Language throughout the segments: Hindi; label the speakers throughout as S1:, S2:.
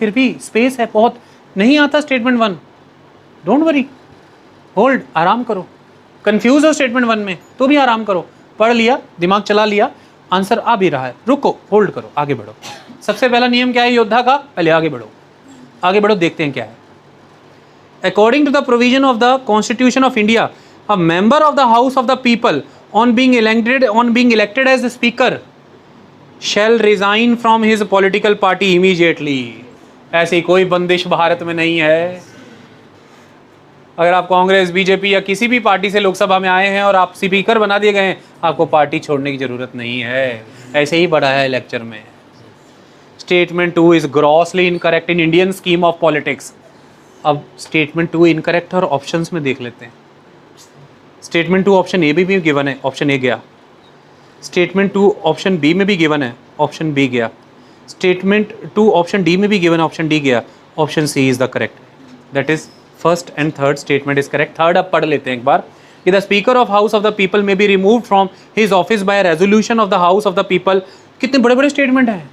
S1: फिर भी स्पेस है बहुत, नहीं आता स्टेटमेंट 1, डोंट वरी, होल्ड, आराम करो। कंफ्यूज हो स्टेटमेंट 1 में तो भी आराम करो, पढ़ लिया, दिमाग चला लिया, आंसर आ भी रहा है, रुको, होल्ड करो, आगे बढ़ो। सबसे पहला नियम क्या है योद्धा का? पहले आगे बढ़ो, आगे बढ़ो, देखते हैं क्या है। According to the provision of the constitution of India, a member of the house of the people on being elected as the speaker shall resign from his political party immediately. ऐसी कोई बंदिश भारत में नहीं है। अगर आप कांग्रेस, बीजेपी या किसी भी पार्टी से लोकसभा में आए हैं और आप स्पीकर बना दिए गए हैं, आपको पार्टी छोड़ने की जरूरत नहीं है। ऐसे ही पढ़ा है लेक्चर में। Statement 2 is grossly incorrect in Indian scheme of politics. अब स्टेटमेंट 2 इनकरेक्ट और ऑप्शंस में देख लेते हैं। स्टेटमेंट 2 ऑप्शन ए भी गिवन है, ऑप्शन ए गया। स्टेटमेंट 2 ऑप्शन बी में भी गिवन है, ऑप्शन बी गया। स्टेटमेंट 2 ऑप्शन डी में भी गिवन है, ऑप्शन डी गया। Option C is the correct, that is first and third statement is correct. Third अब पढ़ लेते हैं एक बार कि the speaker of house of the people may be removed from his office by resolution of the house of the people. कितने बड़े बड़े स्टेटमेंट हैं।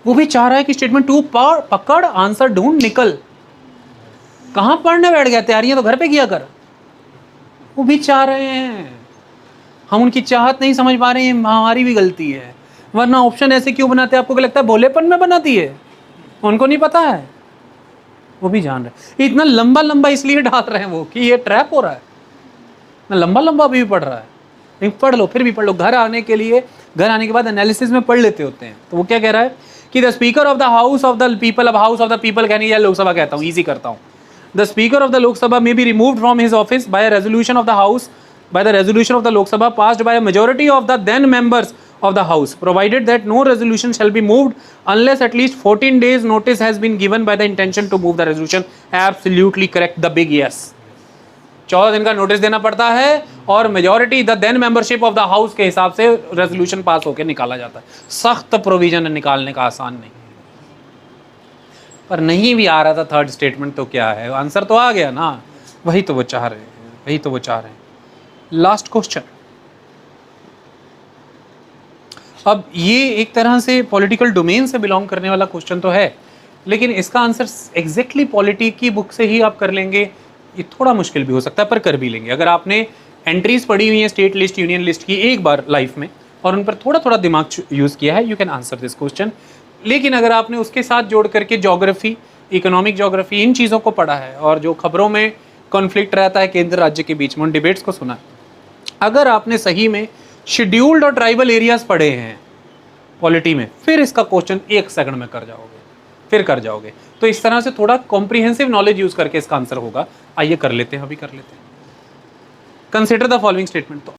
S1: वो भी चाह रहा है कि स्टेटमेंट 2 पकड़, आंसर ढूंढ, निकल। कहां पढ़ने बैठ गया, तैयारियां तो घर पे किया कर। वो भी चाह रहे हैं, हम उनकी चाहत नहीं समझ पा रहे हैं, हमारी भी गलती है। वरना ऑप्शन ऐसे क्यों बनाते हैं? आपको क्या लगता है भोलेपन में बनाती है? उनको नहीं पता है, वो भी जान रहे। इतना लंबा लंबा इसलिए डाल रहे हैं वो कि ये ट्रैप हो रहा है। ना लंबा लंबा भी पढ़ रहा है, लेकिन पढ़ लो, फिर भी पढ़ लो। घर आने के बाद एनालिसिस में पढ़ लेते होते हैं। तो वो क्या कह रहा है कि the speaker of the house of the people, अब हाउस ऑफ द पीपल कहने या लोकसभा कहता हूँ, ईजी करता हूँ। The speaker of the Lok Sabha may be removed from his office by resolution of the house, by the resolution of the Lok Sabha passed by a majority of the then members of the House, provided that no resolution shall be moved unless at least 14 days notice has been given by the intention to move the resolution. Absolutely correct, the big yes. 14 दिन का नोटिस देना पड़ता है और majority the then membership of the house के हिसाब से रेजोल्यूशन पास होकर निकाला जाता है। सख्त प्रोविजन निकालने का, आसान नहीं। पर नहीं भी आ रहा था थर्ड स्टेटमेंट तो क्या है, आंसर तो आ गया ना। वही तो वो चाह रहे हैं, वही तो वो चाह रहे हैं। Last question. अब ये एक तरह से पॉलिटिकल डोमेन से बिलोंग करने वाला क्वेश्चन तो है, लेकिन इसका आंसर एग्जैक्टली पॉलिटी की बुक से ही आप कर लेंगे, ये थोड़ा मुश्किल भी हो सकता है, पर कर भी लेंगे। अगर आपने एंट्रीज पढ़ी हुई हैं स्टेट लिस्ट, यूनियन लिस्ट की एक बार लाइफ में, और उन पर थोड़ा थोड़ा दिमाग यूज़ किया है, you can answer this question. लेकिन अगर आपने उसके साथ जोड़ करके ज्योग्राफी, इकोनॉमिक ज्योग्राफी, इन चीज़ों को पढ़ा है और जो खबरों में कॉन्फ्लिक्ट रहता है केंद्र राज्य के बीच में, उन डिबेट्स को सुना है, अगर आपने सही में शेड्यूल्ड और ट्राइबल एरियाज पढ़े हैं पॉलिटी में, फिर इसका क्वेश्चन 1 सेकंड में कर जाओगे, फिर कर जाओगे। तो इस तरह से थोड़ा कॉम्प्रिहेंसिव नॉलेज यूज करके इसका आंसर होगा। आइए कर लेते हैं, अभी कर लेते हैं। Consider the following statement. तो